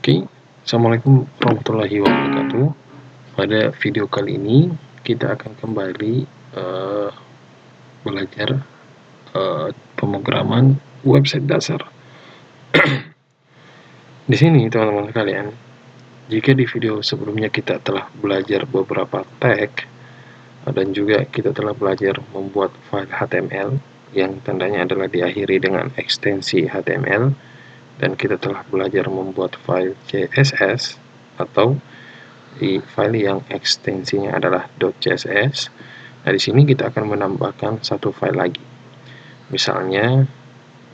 Oke, Assalamualaikum warahmatullahi wabarakatuh. Pada video kali ini kita akan kembali belajar pemrograman website dasar. Di sini teman-teman sekalian, jika di video sebelumnya kita telah belajar beberapa tag dan juga kita telah belajar membuat file HTML yang tandanya adalah diakhiri dengan ekstensi HTML, dan kita telah belajar membuat file CSS atau di file yang ekstensinya adalah .css. Nah, di sini kita akan menambahkan satu file lagi. Misalnya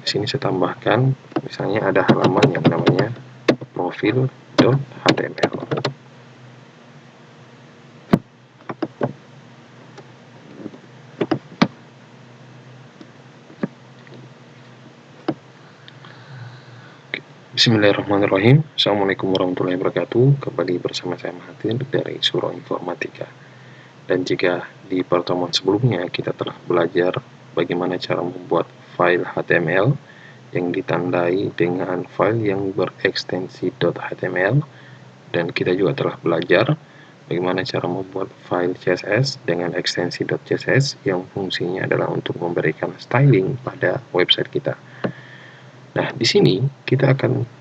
di sini saya tambahkan, misalnya ada halaman yang namanya profil.html. Bismillahirrahmanirrahim. Assalamualaikum warahmatullahi wabarakatuh. Kembali bersama saya Mahathir dari Surau Informatika. Dan jika di pertemuan sebelumnya kita telah belajar bagaimana cara membuat file HTML yang ditandai dengan file yang berekstensi .html, dan kita juga telah belajar bagaimana cara membuat file CSS dengan ekstensi .css yang fungsinya adalah untuk memberikan styling pada website kita. Nah, di sini kita akan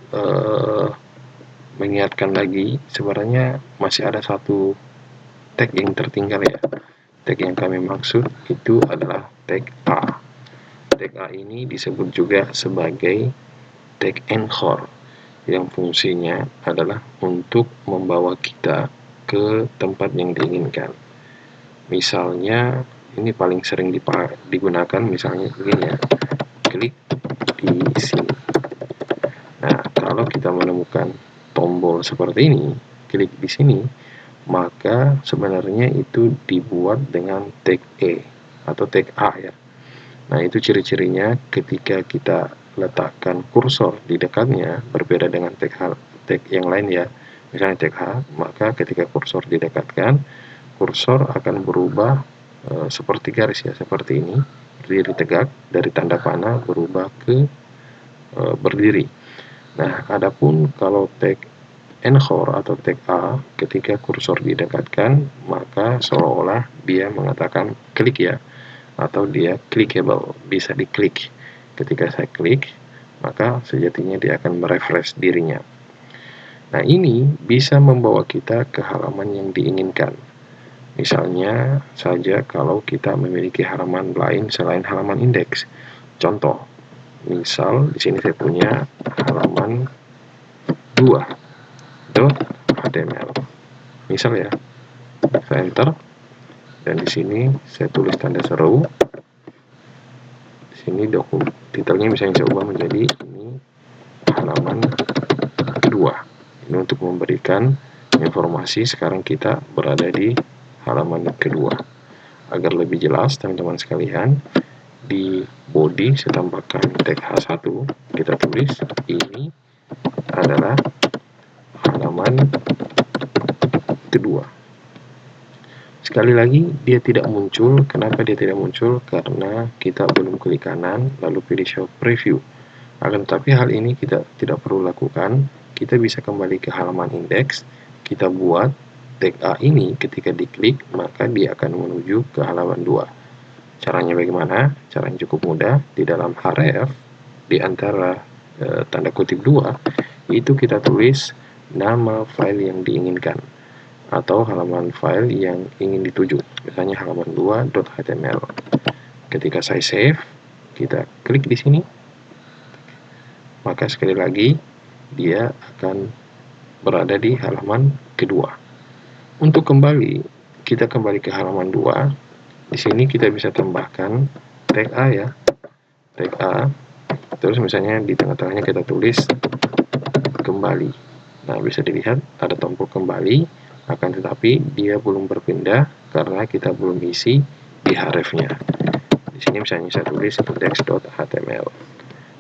mengingatkan lagi, sebenarnya masih ada satu tag yang tertinggal ya. Tag yang kami maksud itu adalah tag A. Tag A ini disebut juga sebagai tag anchor, yang fungsinya adalah untuk membawa kita ke tempat yang diinginkan. Misalnya, ini paling sering digunakan misalnya begini ya, klik di sini. Nah, kalau kita menemukan tombol seperti ini, klik di sini, maka sebenarnya itu dibuat dengan tag E atau tag A ya. Nah, itu ciri-cirinya ketika kita letakkan kursor di dekatnya, berbeda dengan tag yang lain ya. Misalnya tag H, maka ketika kursor didekatkan, kursor akan berubah seperti garis ya, seperti ini, berdiri tegak, dari tanda panah berubah ke berdiri. Nah, adapun kalau tag anchor atau tag A, ketika kursor didekatkan, maka seolah-olah dia mengatakan klik ya, atau dia clickable, bisa diklik. Ketika saya klik, maka sejatinya dia akan merefresh dirinya. Nah, ini bisa membawa kita ke halaman yang diinginkan. Misalnya saja kalau kita memiliki halaman lain selain halaman indeks. Contoh, misal di sini saya punya halaman 2.html. Misal ya, saya enter, dan di sini saya tulis tanda seru. Di sini titelnya misalnya saya ubah menjadi ini halaman kedua. Ini untuk memberikan informasi sekarang kita berada di halaman kedua. Agar lebih jelas teman-teman sekalian, di body saya tambahkan tag H1, kita tulis ini adalah halaman kedua. Sekali lagi, dia tidak muncul. Kenapa dia tidak muncul? Karena kita belum klik kanan lalu pilih show preview. Akan tetapi hal ini kita tidak perlu lakukan. Kita bisa kembali ke halaman indeks, kita buat tag A ini, ketika diklik maka dia akan menuju ke halaman 2. Caranya bagaimana? Caranya cukup mudah. Di dalam href, di antara tanda kutip 2, itu kita tulis nama file yang diinginkan atau halaman file yang ingin dituju. Misalnya halaman 2.html. Ketika saya save, kita klik di sini, maka sekali lagi dia akan berada di halaman kedua. Untuk kembali, kita kembali ke halaman 2. Di sini kita bisa tambahkan tag A ya, tag A. Terus misalnya di tengah-tengahnya kita tulis kembali. Nah, bisa dilihat ada tombol kembali, akan tetapi dia belum berpindah karena kita belum isi di hrefnya. Di sini misalnya saya tulis index.html.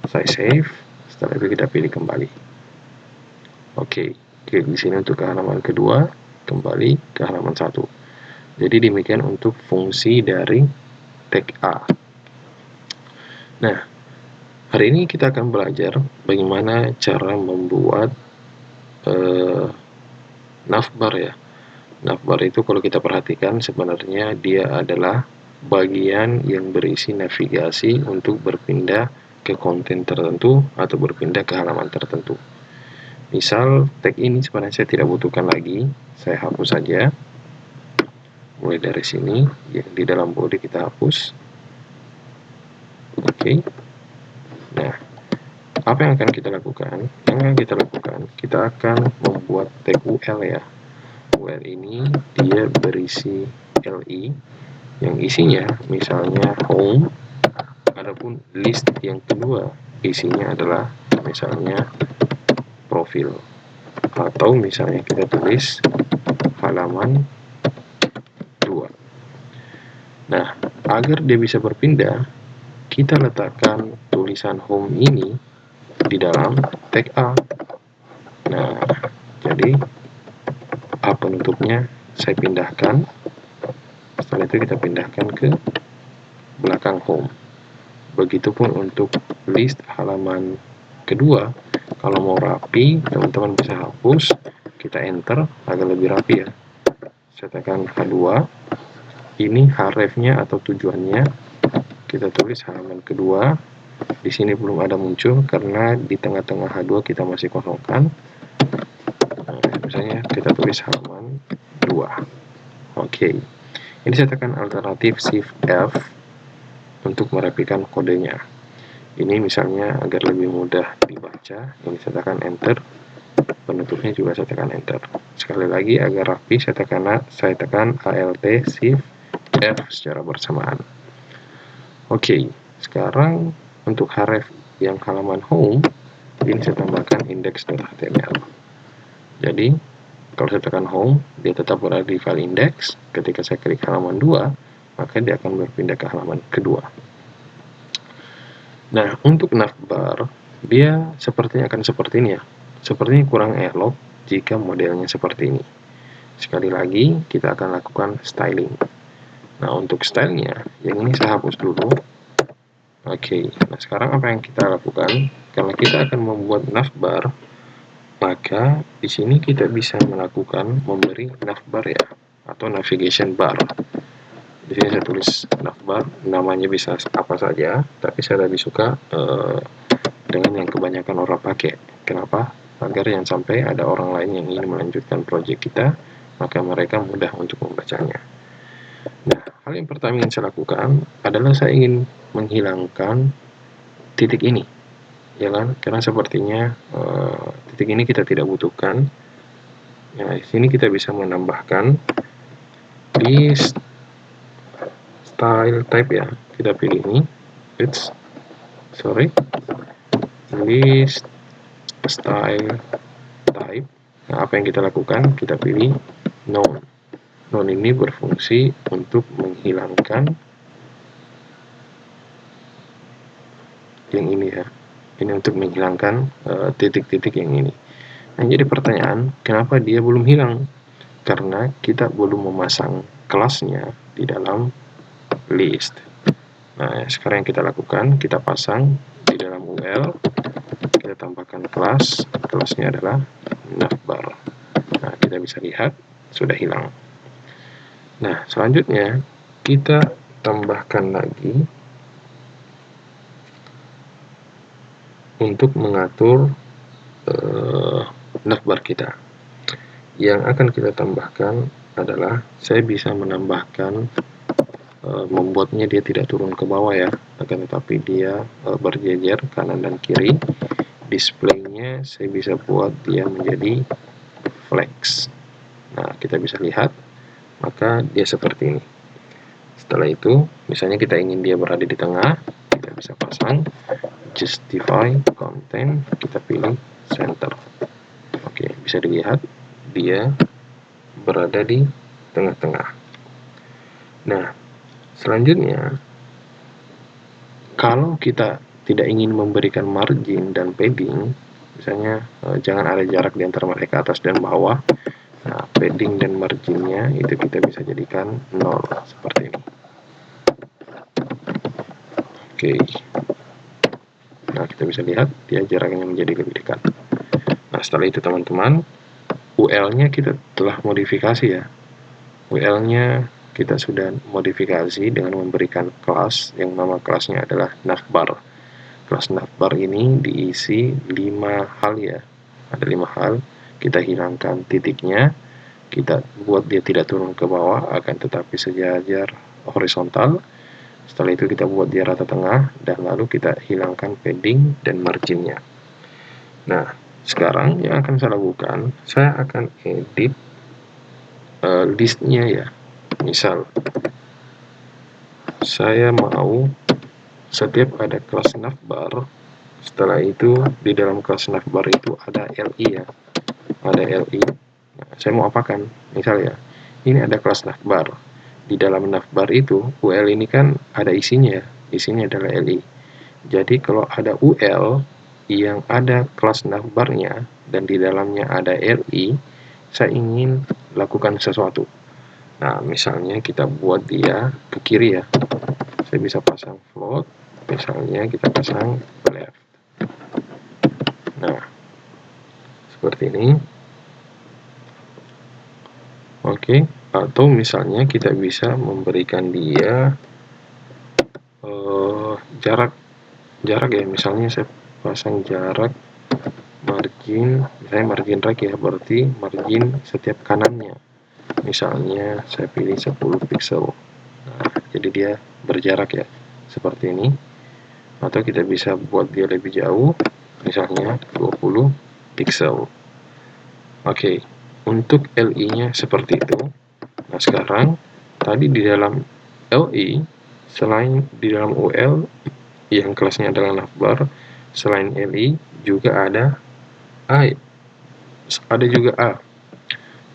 Saya save, setelah itu kita pilih kembali. Oke, klik di sini untuk ke halaman kedua, kembali ke halaman 1. Jadi demikian untuk fungsi dari tag A. Nah, hari ini kita akan belajar bagaimana cara membuat navbar ya. Navbar itu kalau kita perhatikan sebenarnya dia adalah bagian yang berisi navigasi untuk berpindah ke konten tertentu atau berpindah ke halaman tertentu. Misal tag ini sebenarnya saya tidak butuhkan lagi, saya hapus saja. Mulai dari sini, yang di dalam body kita hapus. Oke. Nah, apa yang akan kita lakukan? Yang akan kita lakukan, kita akan membuat tag UL ya. UL ini dia berisi LI yang isinya misalnya home, adapun list yang kedua isinya adalah misalnya profil, atau misalnya kita tulis halaman 2. Nah, agar dia bisa berpindah, kita letakkan tulisan home ini di dalam tag A. Nah, jadi A penutupnya saya pindahkan. Setelah itu kita pindahkan ke belakang home. Begitupun untuk list halaman kedua. Kalau mau rapi, teman-teman bisa hapus, kita enter agar lebih rapi ya. Saya tekan H2. Ini hrefnya atau tujuannya. Kita tulis halaman kedua. Di sini belum ada muncul karena di tengah-tengah H2 kita masih kosongkan. Nah, misalnya kita tulis halaman 2. Oke. Ini saya tekan alternatif Shift F untuk merapikan kodenya. Ini misalnya agar lebih mudah dibaca, ini saya tekan enter. Penutupnya juga saya tekan enter. Sekali lagi agar rapi saya tekan Alt Shift F secara bersamaan. Oke, sekarang untuk href yang halaman home ini saya tambahkan index.html. Jadi kalau saya tekan home, dia tetap berada di file index. Ketika saya klik halaman 2, maka dia akan berpindah ke halaman kedua. Nah, untuk navbar, dia sepertinya akan seperti ini ya. Sepertinya kurang elok jika modelnya seperti ini. Sekali lagi, kita akan lakukan styling. Nah, untuk stylenya, yang ini saya hapus dulu. Oke, nah sekarang apa yang kita lakukan? Karena kita akan membuat navbar, maka di sini kita bisa melakukan memberi navbar ya, atau navigation bar. Di sini saya tulis navbar, namanya bisa apa saja, tapi saya lebih suka dengan yang kebanyakan orang pakai. Kenapa? Agar yang sampai ada orang lain yang ingin melanjutkan proyek kita, maka mereka mudah untuk membacanya. Nah, hal yang pertama yang saya lakukan adalah saya ingin menghilangkan titik ini, ya kan? Karena sepertinya titik ini kita tidak butuhkan. Nah, di sini kita bisa menambahkan di style type ya. Kita pilih ini, list style type. Nah, apa yang kita lakukan? Kita pilih none. None ini berfungsi untuk menghilangkan yang ini ya. Ini untuk menghilangkan titik-titik yang ini. Nah, jadi pertanyaan, kenapa dia belum hilang? Karena kita belum memasang kelasnya di dalam list. Nah, sekarang yang kita lakukan, kita pasang di dalam UL, kita tambahkan kelasnya adalah navbar. Nah, kita bisa lihat sudah hilang. Nah, selanjutnya kita tambahkan lagi untuk mengatur navbar kita. Yang akan kita tambahkan adalah saya bisa menambahkan membuatnya dia tidak turun ke bawah ya, akan tetapi dia berjejer kanan dan kiri. Displaynya saya bisa buat dia menjadi flex. Nah, kita bisa lihat, maka dia seperti ini. Setelah itu, misalnya kita ingin dia berada di tengah, kita bisa pasang justify content, kita pilih center. Oke, bisa dilihat dia berada di tengah-tengah. Nah, selanjutnya kalau kita tidak ingin memberikan margin dan padding, misalnya jangan ada jarak di antara mereka atas dan bawah. Nah, padding dan marginnya itu kita bisa jadikan 0 seperti ini. Oke. Nah, kita bisa lihat dia jaraknya menjadi lebih dekat. Nah, setelah itu teman-teman, UL-nya kita telah modifikasi ya. UL-nya kita sudah modifikasi dengan memberikan kelas yang nama kelasnya adalah navbar. Kelas navbar ini diisi 5 hal ya. Ada 5 hal. Kita hilangkan titiknya, kita buat dia tidak turun ke bawah, akan tetapi sejajar horizontal. Setelah itu kita buat dia rata tengah, dan lalu kita hilangkan padding dan marginnya. Nah, sekarang yang akan saya lakukan, saya akan edit listnya ya. Misal saya mau setiap ada kelas navbar, setelah itu di dalam kelas navbar itu ada LI ya, ada LI. Nah, saya mau apakan? Misal ya, ini ada kelas navbar. Di dalam navbar itu UL ini kan ada isinya ya, isinya adalah LI. Jadi kalau ada UL yang ada kelas navbarnya dan di dalamnya ada LI, saya ingin lakukan sesuatu. Nah, misalnya kita buat dia ke kiri ya. Saya bisa pasang float, misalnya kita pasang left. Nah, seperti ini. Oke, atau misalnya kita bisa memberikan dia jarak ya. Misalnya saya pasang jarak margin, misalnya margin right ya, berarti margin setiap kanannya. Misalnya saya pilih 10 pixel. Nah, jadi dia berjarak ya, seperti ini. Atau kita bisa buat dia lebih jauh, misalnya 20 pixel. Oke, untuk LI-nya seperti itu. Nah, sekarang tadi di dalam LI, selain di dalam UL yang kelasnya adalah navbar, selain LI juga ada A, ada juga A.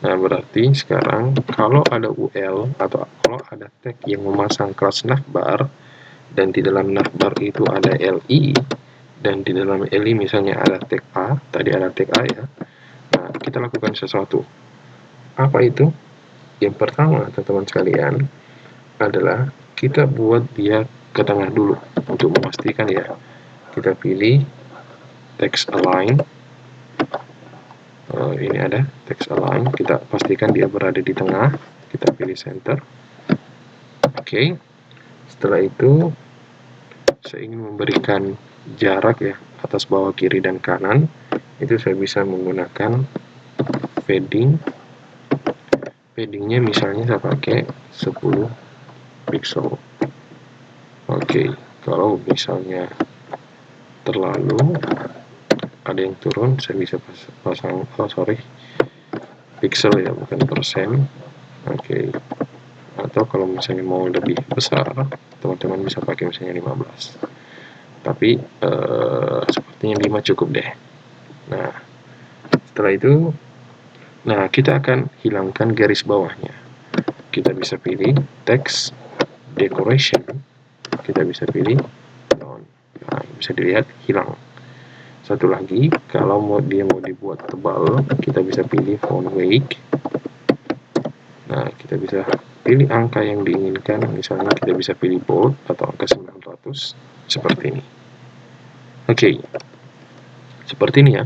Nah, berarti sekarang kalau ada UL atau kalau ada tag yang memasang kelas navbar dan di dalam navbar itu ada LI dan di dalam LI misalnya ada tag A, tadi ada tag A ya. Nah, kita lakukan sesuatu. Apa itu? Yang pertama, teman-teman sekalian, adalah kita buat dia ke tengah dulu untuk memastikan ya. Kita pilih text align. Ini ada text align, kita pastikan dia berada di tengah, kita pilih center. Oke, setelah itu saya ingin memberikan jarak ya, atas bawah kiri dan kanan. Itu saya bisa menggunakan padding. Paddingnya misalnya saya pakai 10 pixel. Oke, kalau misalnya terlalu ada yang turun, saya bisa pasang pixel ya, bukan persen. Oke, atau kalau misalnya mau lebih besar, teman-teman bisa pakai misalnya 15. Tapi sepertinya 5 cukup deh. Nah, setelah itu, nah kita akan hilangkan garis bawahnya. Kita bisa pilih text decoration, kita bisa pilih non. Nah, bisa dilihat hilang. Satu lagi, kalau dia mau dibuat tebal, kita bisa pilih font weight. Nah, kita bisa pilih angka yang diinginkan, misalnya kita bisa pilih bold atau angka 900, seperti ini. Oke, seperti ini ya.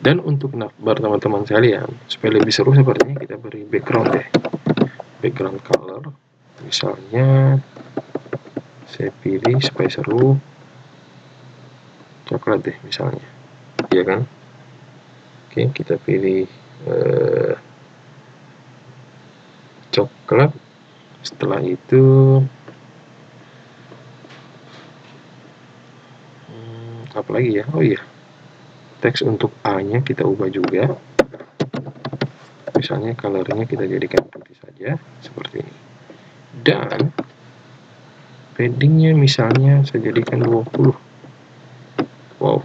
Dan untuk navbar teman-teman sekalian, supaya lebih seru sepertinya kita beri background deh. Background color, misalnya saya pilih supaya seru coklat deh misalnya, ya kan? Oke, kita pilih coklat. Setelah itu apa lagi ya? Oh iya, teks untuk A-nya kita ubah juga. Misalnya colornya kita jadikan putih saja, seperti ini. Dan paddingnya misalnya saya jadikan 20. Wow,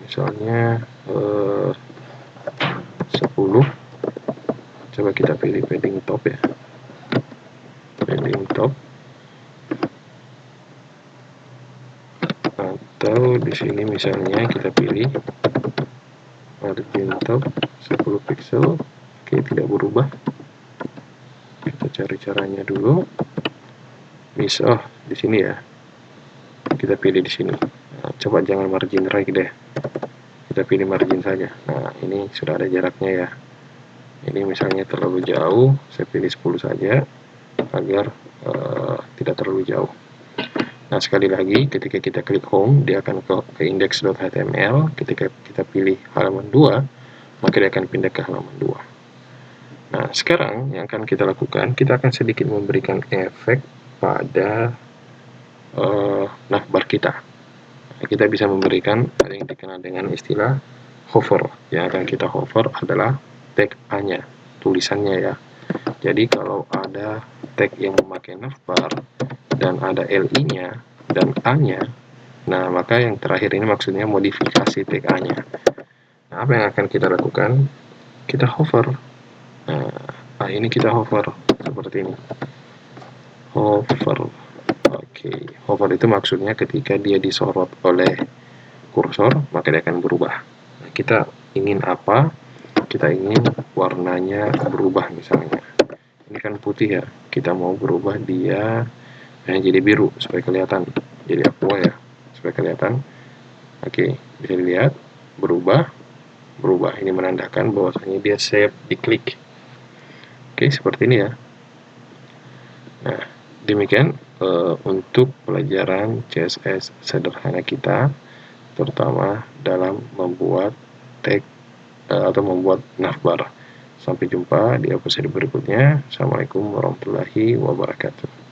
misalnya 10. Coba kita pilih padding top ya, padding top. Atau di sini misalnya kita pilih margin top 10 pixel. Oke, tidak berubah. Kita cari caranya dulu. Bisa di sini ya. Kita pilih di sini. Nah, coba jangan margin right deh, kita pilih margin saja. Nah, ini sudah ada jaraknya ya. Ini misalnya terlalu jauh, saya pilih 10 saja agar tidak terlalu jauh. Nah, sekali lagi ketika kita klik home, dia akan ke index.html. Ketika kita pilih halaman 2, maka dia akan pindah ke halaman 2. Nah, sekarang yang akan kita lakukan, kita akan sedikit memberikan efek pada navbar kita. Nah, kita bisa memberikan ada yang dikenal dengan istilah hover. Yang akan kita hover adalah tag A-nya, tulisannya ya. Jadi kalau ada tag yang memakai navbar dan ada LI-nya dan A-nya, nah maka yang terakhir ini maksudnya modifikasi tag A-nya. Nah, apa yang akan kita lakukan? Kita hover. Nah, ini kita hover seperti ini. Hover. Oke, hover itu maksudnya ketika dia disorot oleh kursor, maka dia akan berubah. Nah, kita ingin apa? Kita ingin warnanya berubah misalnya. Ini kan putih ya, kita mau berubah dia jadi biru supaya kelihatan, jadi aqua ya, supaya kelihatan. Oke, bisa dilihat berubah. Ini menandakan bahwasanya dia save, diklik. Oke, seperti ini ya. Nah, demikian untuk pelajaran CSS sederhana kita, terutama dalam membuat tag atau membuat navbar. Sampai jumpa di episode berikutnya. Assalamualaikum warahmatullahi wabarakatuh.